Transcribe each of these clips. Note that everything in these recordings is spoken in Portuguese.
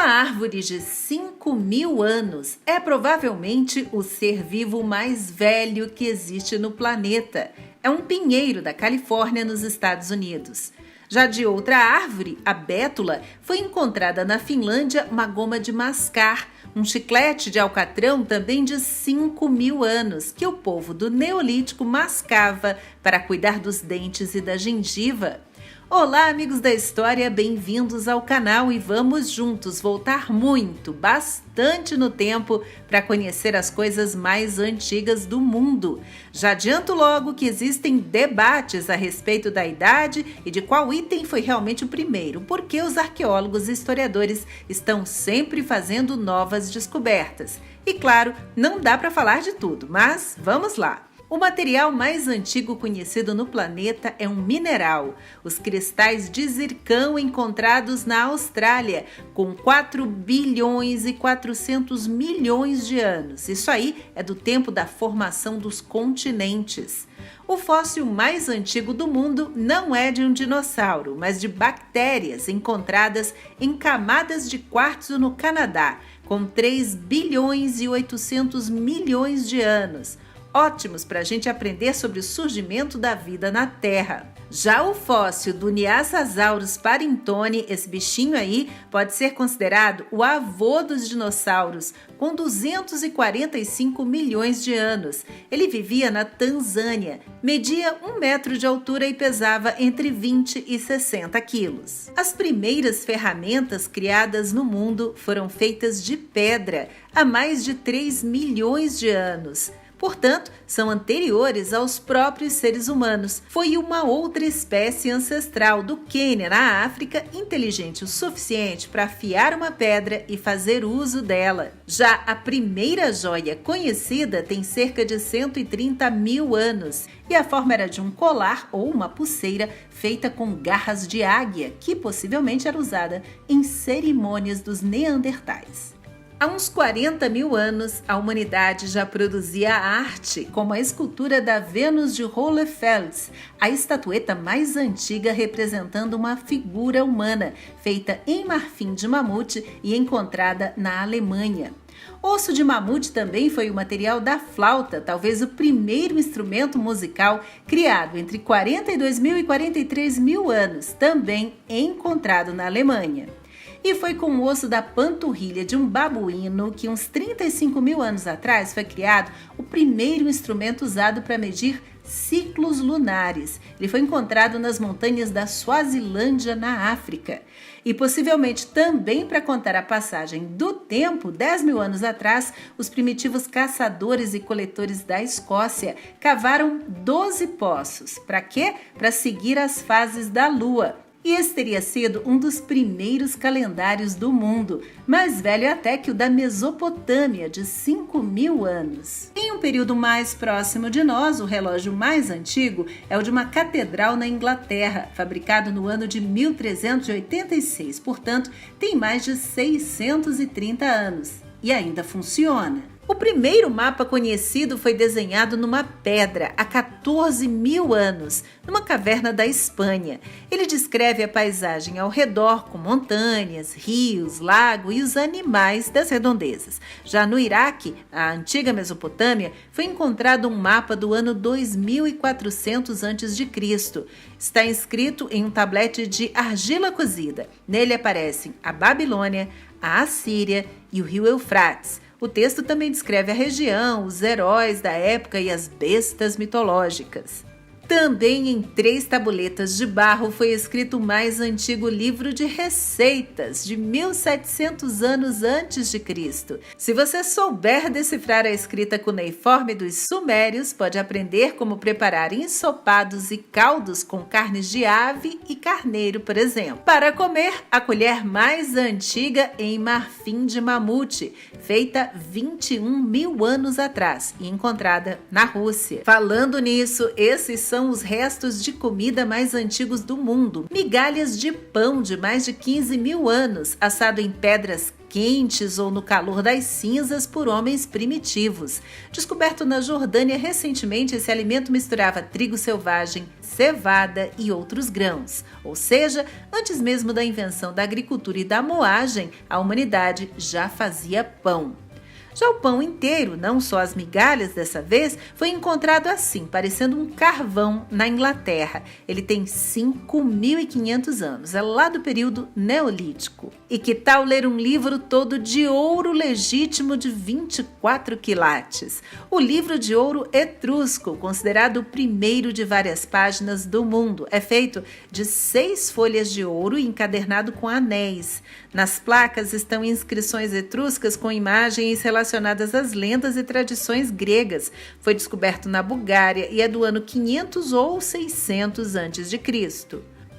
árvore de 5.000 anos é provavelmente o ser vivo mais velho que existe no planeta. É um pinheiro da Califórnia, nos Estados Unidos. Já de outra árvore, a bétula, foi encontrada na Finlândia uma goma de mascar, um chiclete de alcatrão também de 5.000 anos, que o povo do Neolítico mascava para cuidar dos dentes e da gengiva. Olá, amigos da história, bem-vindos ao canal e vamos juntos voltar bastante no tempo para conhecer as coisas mais antigas do mundo. Já adianto logo que existem debates a respeito da idade e de qual item foi realmente o primeiro, porque os arqueólogos e historiadores estão sempre fazendo novas descobertas. E claro, não dá para falar de tudo, mas vamos lá! O material mais antigo conhecido no planeta é um mineral, os cristais de zircão encontrados na Austrália, com 4 bilhões e 400 milhões de anos. Isso aí é do tempo da formação dos continentes. O fóssil mais antigo do mundo não é de um dinossauro, mas de bactérias encontradas em camadas de quartzo no Canadá, com 3 bilhões e 800 milhões de anos. Ótimos para a gente aprender sobre o surgimento da vida na Terra. Já o fóssil do Nyasasaurus parintone, esse bichinho aí, pode ser considerado o avô dos dinossauros, com 245 milhões de anos. Ele vivia na Tanzânia, media 1 metro de altura e pesava entre 20 e 60 quilos. As primeiras ferramentas criadas no mundo foram feitas de pedra, há mais de 3 milhões de anos. Portanto, são anteriores aos próprios seres humanos. Foi uma outra espécie ancestral do Quênia, na África, inteligente o suficiente para afiar uma pedra e fazer uso dela. Já a primeira joia conhecida tem cerca de 130 mil anos e a forma era de um colar ou uma pulseira feita com garras de águia, que possivelmente era usada em cerimônias dos Neandertais. Há uns 40 mil anos, a humanidade já produzia arte, como a escultura da Vênus de Hohlefels, a estatueta mais antiga representando uma figura humana, feita em marfim de mamute e encontrada na Alemanha. Osso de mamute também foi o material da flauta, talvez o primeiro instrumento musical criado entre 42 mil e 43 mil anos, também encontrado na Alemanha. E foi com o osso da panturrilha de um babuíno que uns 35 mil anos atrás foi criado o primeiro instrumento usado para medir ciclos lunares. Ele foi encontrado nas montanhas da Suazilândia, na África. E possivelmente também para contar a passagem do tempo, 10 mil anos atrás, os primitivos caçadores e coletores da Escócia cavaram 12 poços. Para quê? Para seguir as fases da Lua. E esse teria sido um dos primeiros calendários do mundo, mais velho até que o da Mesopotâmia, de 5.000 anos. Em um período mais próximo de nós, o relógio mais antigo é o de uma catedral na Inglaterra, fabricado no ano de 1386, portanto, tem mais de 630 anos e ainda funciona. O primeiro mapa conhecido foi desenhado numa pedra há 14 mil anos, numa caverna da Espanha. Ele descreve a paisagem ao redor, com montanhas, rios, lago e os animais das redondezas. Já no Iraque, a antiga Mesopotâmia, foi encontrado um mapa do ano 2400 a.C. Está inscrito em um tablete de argila cozida. Nele aparecem a Babilônia, a Assíria e o rio Eufrates. O texto também descreve a região, os heróis da época e as bestas mitológicas. Também em 3 tabuletas de barro foi escrito o mais antigo livro de receitas, de 1700 anos antes de Cristo. Se você souber decifrar a escrita cuneiforme dos sumérios, pode aprender como preparar ensopados e caldos com carnes de ave e carneiro, por exemplo. Para comer, a colher mais antiga em marfim de mamute, feita 21 mil anos atrás e encontrada na Rússia. Falando nisso, esses são são os restos de comida mais antigos do mundo. Migalhas de pão de mais de 15 mil anos, assado em pedras quentes ou no calor das cinzas por homens primitivos. Descoberto na Jordânia recentemente, esse alimento misturava trigo selvagem, cevada e outros grãos. Ou seja, antes mesmo da invenção da agricultura e da moagem, a humanidade já fazia pão. Já o pão inteiro, não só as migalhas dessa vez, foi encontrado assim, parecendo um carvão na Inglaterra. Ele tem 5.500 anos, é lá do período Neolítico. E que tal ler um livro todo de ouro legítimo de 24 quilates? O livro de ouro etrusco, considerado o primeiro de várias páginas do mundo. É feito de 6 folhas de ouro e encadernado com anéis. Nas placas estão inscrições etruscas com imagens relacionadas às lendas e tradições gregas. Foi descoberto na Bulgária e é do ano 500 ou 600 a.C.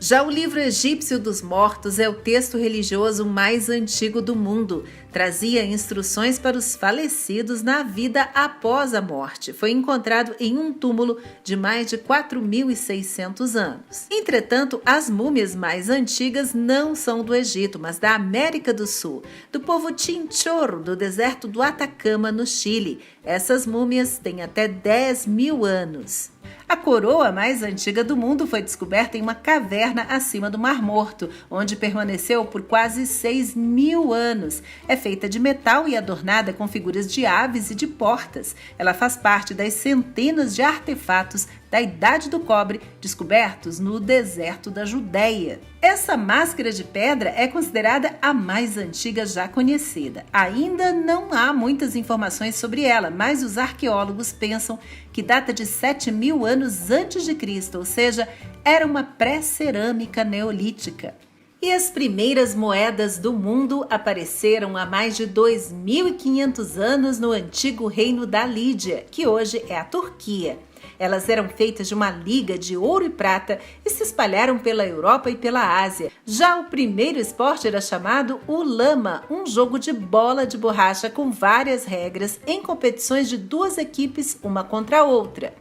Já o livro egípcio dos mortos é o texto religioso mais antigo do mundo. Trazia instruções para os falecidos na vida após a morte. Foi encontrado em um túmulo de mais de 4.600 anos. Entretanto, as múmias mais antigas não são do Egito, mas da América do Sul, do povo Chinchorro, do deserto do Atacama, no Chile. Essas múmias têm até 10 mil anos. A coroa mais antiga do mundo foi descoberta em uma caverna acima do Mar Morto, onde permaneceu por quase 6.000 anos. É feita de metal e adornada com figuras de aves e de portas. Ela faz parte das centenas de artefatos da Idade do Cobre descobertos no deserto da Judéia. Essa máscara de pedra é considerada a mais antiga já conhecida. Ainda não há muitas informações sobre ela, mas os arqueólogos pensam que data de 7.000 anos antes de Cristo, ou seja, era uma pré-cerâmica neolítica. E as primeiras moedas do mundo apareceram há mais de 2.500 anos no antigo reino da Lídia, que hoje é a Turquia. Elas eram feitas de uma liga de ouro e prata e se espalharam pela Europa e pela Ásia. Já o primeiro esporte era chamado o lama, um jogo de bola de borracha com várias regras em competições de 2 equipes, uma contra a outra.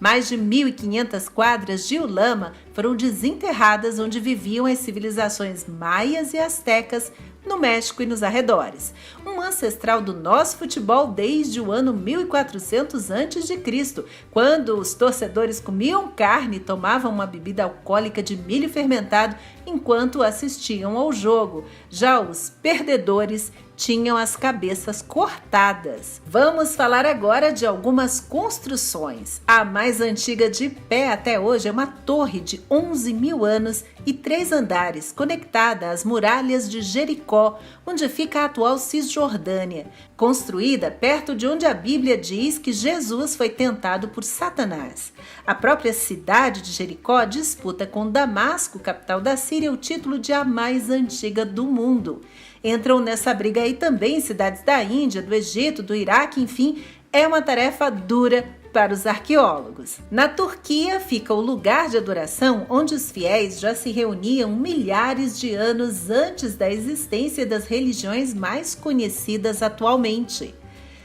Mais de 1.500 quadras de ulama foram desenterradas onde viviam as civilizações maias e astecas no México e nos arredores. Um ancestral do nosso futebol desde o ano 1400 a.C., quando os torcedores comiam carne e tomavam uma bebida alcoólica de milho fermentado enquanto assistiam ao jogo. Já os perdedores tinham as cabeças cortadas. Vamos falar agora de algumas construções. A mais antiga de pé até hoje é uma torre de 11.000 anos e 3 andares, conectada às muralhas de Jericó, onde fica a atual Cisjordânia, construída perto de onde a Bíblia diz que Jesus foi tentado por Satanás. A própria cidade de Jericó disputa com Damasco, capital da Síria, o título de a mais antiga do mundo. Entram nessa briga aí também cidades da Índia, do Egito, do Iraque, enfim, é uma tarefa dura para os arqueólogos. Na Turquia fica o lugar de adoração onde os fiéis já se reuniam milhares de anos antes da existência das religiões mais conhecidas atualmente.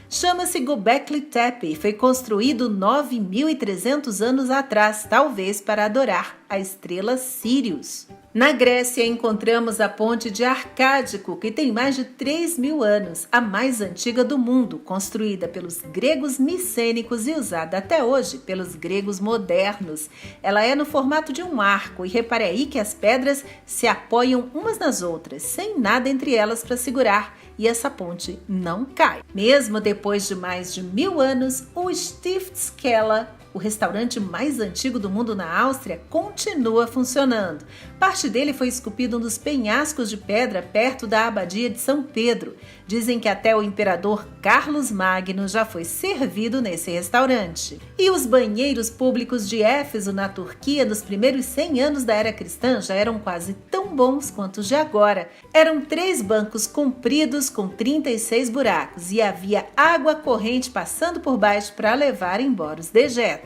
Chama-se Göbekli Tepe e foi construído 9.300 anos atrás, talvez para adorar a estrela Sírius. Na Grécia encontramos a ponte de Arcádico, que tem mais de 3.000 anos, a mais antiga do mundo, construída pelos gregos micênicos e usada até hoje pelos gregos modernos. Ela é no formato de um arco e repare aí que as pedras se apoiam umas nas outras, sem nada entre elas para segurar, e essa ponte não cai. Mesmo depois de mais de 1.000 anos, o Stiftskeller, o restaurante mais antigo do mundo na Áustria, continua funcionando. Parte dele foi esculpido nos penhascos de pedra perto da abadia de São Pedro. Dizem que até o imperador Carlos Magno já foi servido nesse restaurante. E os banheiros públicos de Éfeso, na Turquia, nos primeiros 100 anos da era cristã, já eram quase tão bons quanto os de agora. Eram 3 bancos compridos com 36 buracos e havia água corrente passando por baixo para levar embora os dejetos.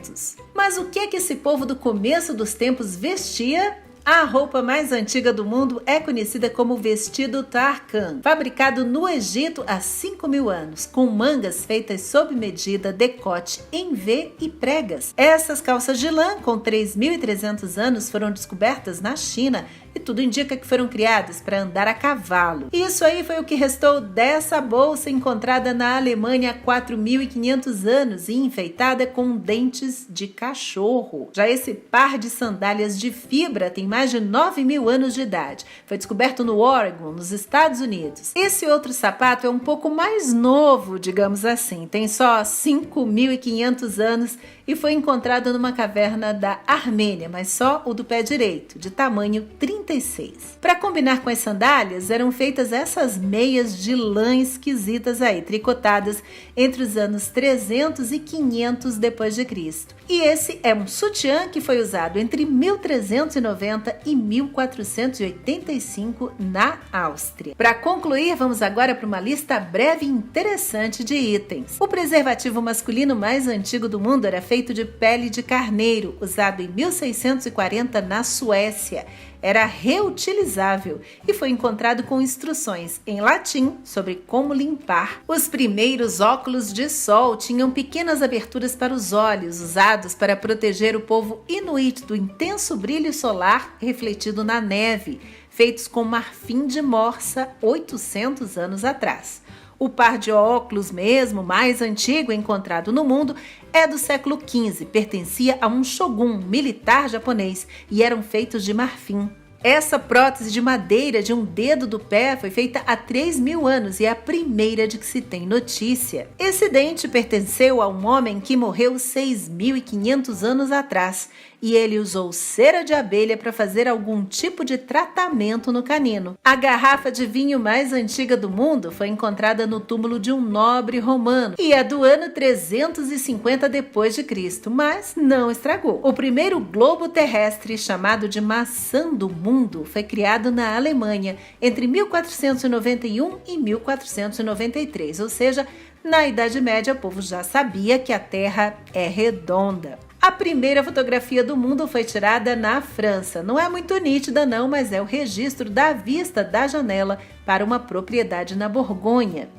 Mas o que é que esse povo do começo dos tempos vestia? A roupa mais antiga do mundo é conhecida como vestido Tarkan, fabricado no Egito há 5.000 anos, com mangas feitas sob medida, decote em V e pregas. Essas calças de lã, com 3.300 anos, foram descobertas na China e tudo indica que foram criadas para andar a cavalo. Isso aí foi o que restou dessa bolsa encontrada na Alemanha há 4.500 anos e enfeitada com dentes de cachorro. Já esse par de sandálias de fibra tem mais de 9.000 anos de idade. Foi descoberto no Oregon, nos Estados Unidos. Esse outro sapato é um pouco mais novo, digamos assim. Tem só 5.500 anos e foi encontrado numa caverna da Armênia, mas só o do pé direito, de tamanho 36. Para combinar com as sandálias, eram feitas essas meias de lã esquisitas aí, tricotadas entre os anos 300 e 500 depois de Cristo. E esse é um sutiã que foi usado entre 1390 e 1485 na Áustria. Para concluir, vamos agora para uma lista breve e interessante de itens. O preservativo masculino mais antigo do mundo era feito de pele de carneiro, usado em 1640 na Suécia. Era reutilizável e foi encontrado com instruções em latim sobre como limpar. Os primeiros óculos de sol tinham pequenas aberturas para os olhos, usados para proteger o povo inuit do intenso brilho solar refletido na neve, feitos com marfim de morsa 800 anos atrás. O par de óculos mesmo mais antigo encontrado no mundo é do século XV, pertencia a um shogun militar japonês e eram feitos de marfim. Essa prótese de madeira de um dedo do pé foi feita há 3.000 anos e é a primeira de que se tem notícia. Esse dente pertenceu a um homem que morreu 6.500 anos atrás e ele usou cera de abelha para fazer algum tipo de tratamento no canino. A garrafa de vinho mais antiga do mundo foi encontrada no túmulo de um nobre romano e é do ano 350 depois de Cristo, mas não estragou. O primeiro globo terrestre, chamado de maçã do mundo, foi criado na Alemanha entre 1491 e 1493, ou seja, na Idade Média o povo já sabia que a Terra é redonda. A primeira fotografia do mundo foi tirada na França. Não é muito nítida não, mas é o registro da vista da janela para uma propriedade na Borgonha.